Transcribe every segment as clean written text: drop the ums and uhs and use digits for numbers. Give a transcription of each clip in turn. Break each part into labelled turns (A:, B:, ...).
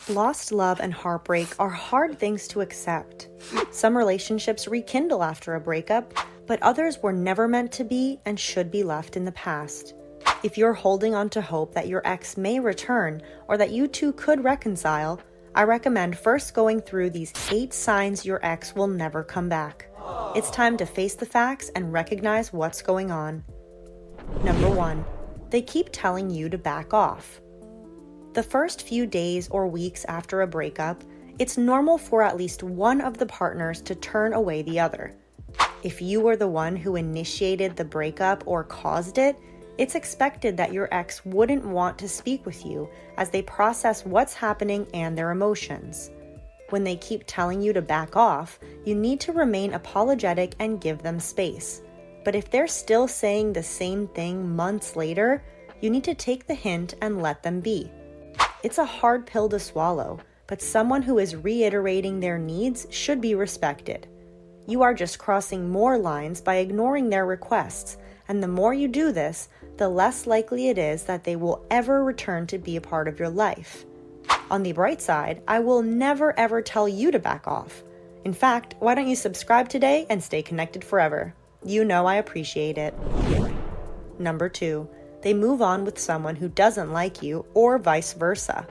A: Lost love and heartbreak are hard things to accept. Some relationships rekindle after a breakup, but others were never meant to be and should be left in the past. If you're holding on to hope that your ex may return or that you two could reconcile, I recommend first going through these 8 signs your ex will never come back. It's time to face the facts and recognize what's going on. Number 1, they keep telling you to back off. The first few days or weeks after a breakup, it's normal for at least one of the partners to turn away the other. If you were the one who initiated the breakup or caused it, it's expected that your ex wouldn't want to speak with you as they process what's happening and their emotions. When they keep telling you to back off, you need to remain apologetic and give them space. But if they're still saying the same thing months later, you need to take the hint and let them be. It's a hard pill to swallow, but someone who is reiterating their needs should be respected. You are just crossing more lines by ignoring their requests, and the more you do this, the less likely it is that they will ever return to be a part of your life. On the bright side, I will never ever tell you to back off. In fact, why don't you subscribe today and stay connected forever? You know I appreciate it. Number 2, they move on with someone who doesn't like you or vice versa.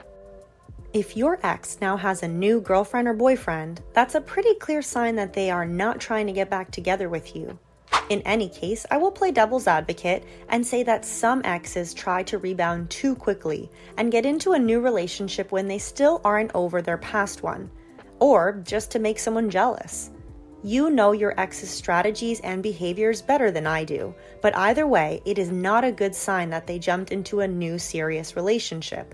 A: If your ex now has a new girlfriend or boyfriend, that's a pretty clear sign that they are not trying to get back together with you. In any case, I will play devil's advocate and say that some exes try to rebound too quickly and get into a new relationship when they still aren't over their past one, or just to make someone jealous. You know your ex's strategies and behaviors better than I do, but either way, it is not a good sign that they jumped into a new serious relationship.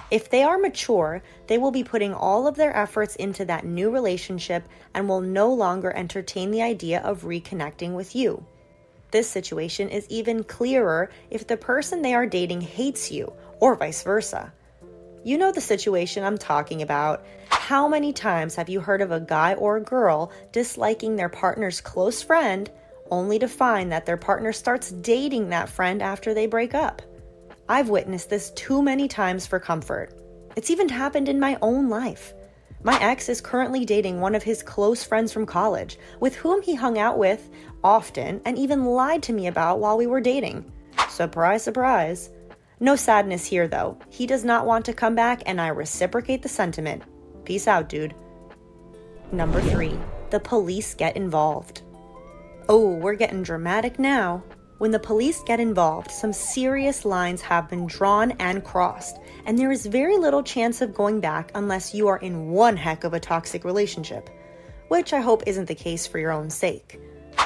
A: If they are mature, they will be putting all of their efforts into that new relationship and will no longer entertain the idea of reconnecting with you. This situation is even clearer if the person they are dating hates you, or vice versa. You know the situation I'm talking about. How many times have you heard of a guy or a girl disliking their partner's close friend, only to find that their partner starts dating that friend after they break up? I've witnessed this too many times for comfort. It's even happened in my own life. My ex is currently dating one of his close friends from college, with whom he hung out with often and even lied to me about while we were dating. Surprise, surprise. No sadness here though. He does not want to come back and I reciprocate the sentiment. Peace out, dude. Number 3, the police get involved. Oh, we're getting dramatic now. When the police get involved, some serious lines have been drawn and crossed, and there is very little chance of going back unless you are in one heck of a toxic relationship, which I hope isn't the case for your own sake.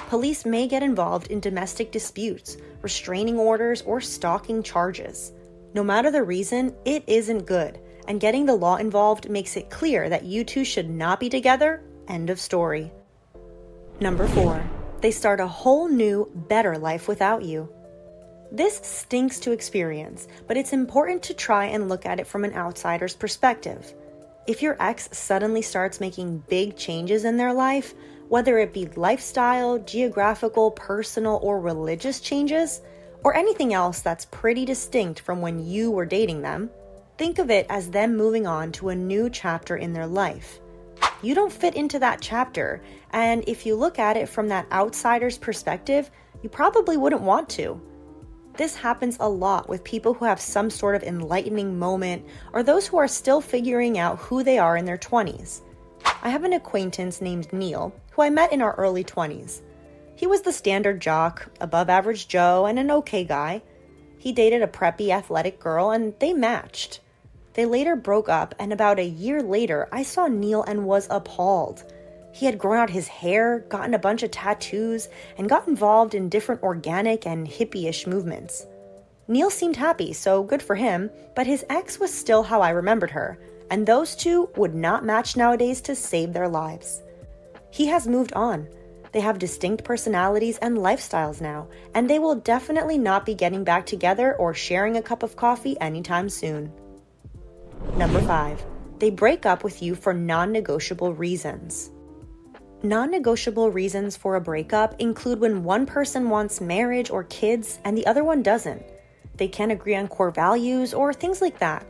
A: Police may get involved in domestic disputes, restraining orders, or stalking charges. No matter the reason, it isn't good, and getting the law involved makes it clear that you two should not be together. End of story. Number 4. They start a whole new, better life without you. This stinks to experience, but it's important to try and look at it from an outsider's perspective. If your ex suddenly starts making big changes in their life, whether it be lifestyle, geographical, personal, or religious changes, or anything else that's pretty distinct from when you were dating them, think of it as them moving on to a new chapter in their life. You don't fit into that chapter, and if you look at it from that outsider's perspective, you probably wouldn't want to. This happens a lot with people who have some sort of enlightening moment or those who are still figuring out who they are in their 20s. I have an acquaintance named Neil, who I met in our early 20s. He was the standard jock, above average Joe, and an okay guy. He dated a preppy athletic girl and they matched. They later broke up, and about a year later, I saw Neil and was appalled. He had grown out his hair, gotten a bunch of tattoos, and got involved in different organic and hippie-ish movements. Neil seemed happy, so good for him, but his ex was still how I remembered her, and those two would not match nowadays to save their lives. He has moved on. They have distinct personalities and lifestyles now, and they will definitely not be getting back together or sharing a cup of coffee anytime soon. Number 5, they break up with you for non-negotiable reasons. Non-negotiable reasons for a breakup include when one person wants marriage or kids and the other one doesn't. They can't agree on core values or things like that.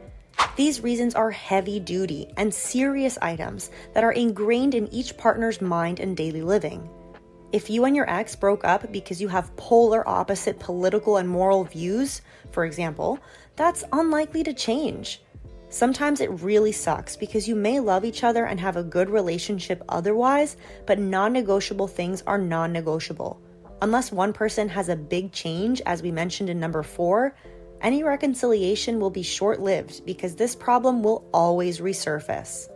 A: These reasons are heavy duty and serious items that are ingrained in each partner's mind and daily living. If you and your ex broke up because you have polar opposite political and moral views, for example, that's unlikely to change. Sometimes it really sucks because you may love each other and have a good relationship otherwise, but non-negotiable things are non-negotiable. Unless one person has a big change, as we mentioned in number 4, any reconciliation will be short-lived because this problem will always resurface.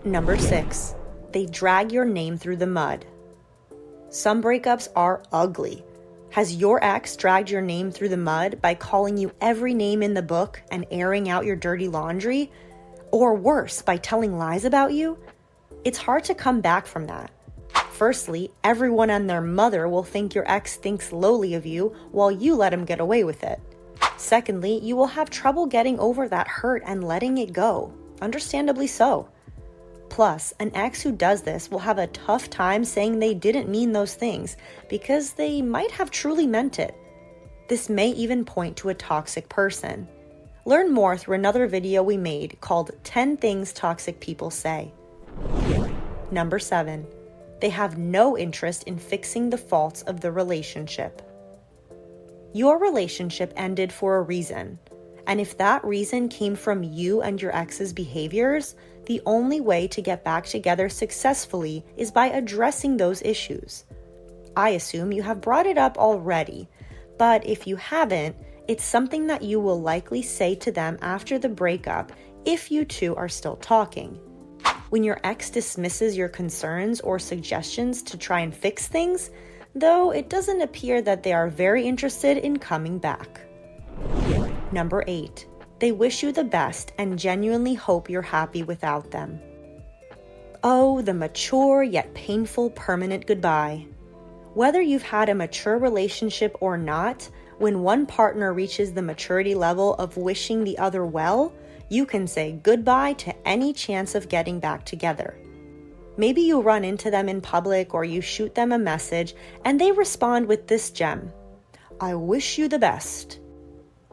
A: Number 6, they drag your name through the mud. Some breakups are ugly. Has your ex dragged your name through the mud by calling you every name in the book and airing out your dirty laundry? Or worse, by telling lies about you? It's hard to come back from that. Firstly, everyone and their mother will think your ex thinks lowly of you while you let him get away with it. Secondly, you will have trouble getting over that hurt and letting it go. Understandably so. Plus, an ex who does this will have a tough time saying they didn't mean those things because they might have truly meant it. This may even point to a toxic person. Learn more through another video we made called 10 Things Toxic People Say. Number 7, they have no interest in fixing the faults of the relationship. Your relationship ended for a reason. And if that reason came from you and your ex's behaviors, the only way to get back together successfully is by addressing those issues. I assume you have brought it up already, but if you haven't, it's something that you will likely say to them after the breakup if you two are still talking. When your ex dismisses your concerns or suggestions to try and fix things, though it doesn't appear that they are very interested in coming back. Number 8, they wish you the best and genuinely hope you're happy without them. Oh, the mature yet painful permanent goodbye. Whether you've had a mature relationship or not, when one partner reaches the maturity level of wishing the other well, you can say goodbye to any chance of getting back together. Maybe you run into them in public or you shoot them a message and they respond with this gem: I wish you the best.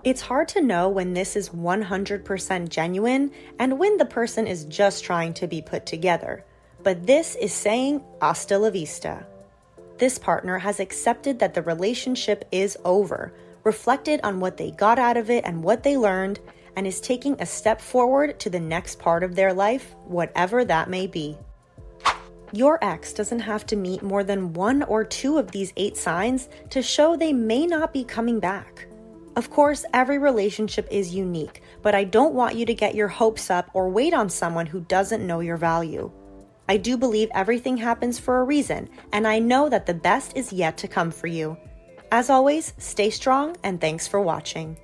A: It's hard to know when this is 100% genuine and when the person is just trying to be put together. But this is saying hasta la vista. This partner has accepted that the relationship is over, reflected on what they got out of it and what they learned, and is taking a step forward to the next part of their life, whatever that may be. Your ex doesn't have to meet more than 1 or 2 of these 8 signs to show they may not be coming back. Of course, every relationship is unique, but I don't want you to get your hopes up or wait on someone who doesn't know your value. I do believe everything happens for a reason, and I know that the best is yet to come for you. As always, stay strong and thanks for watching.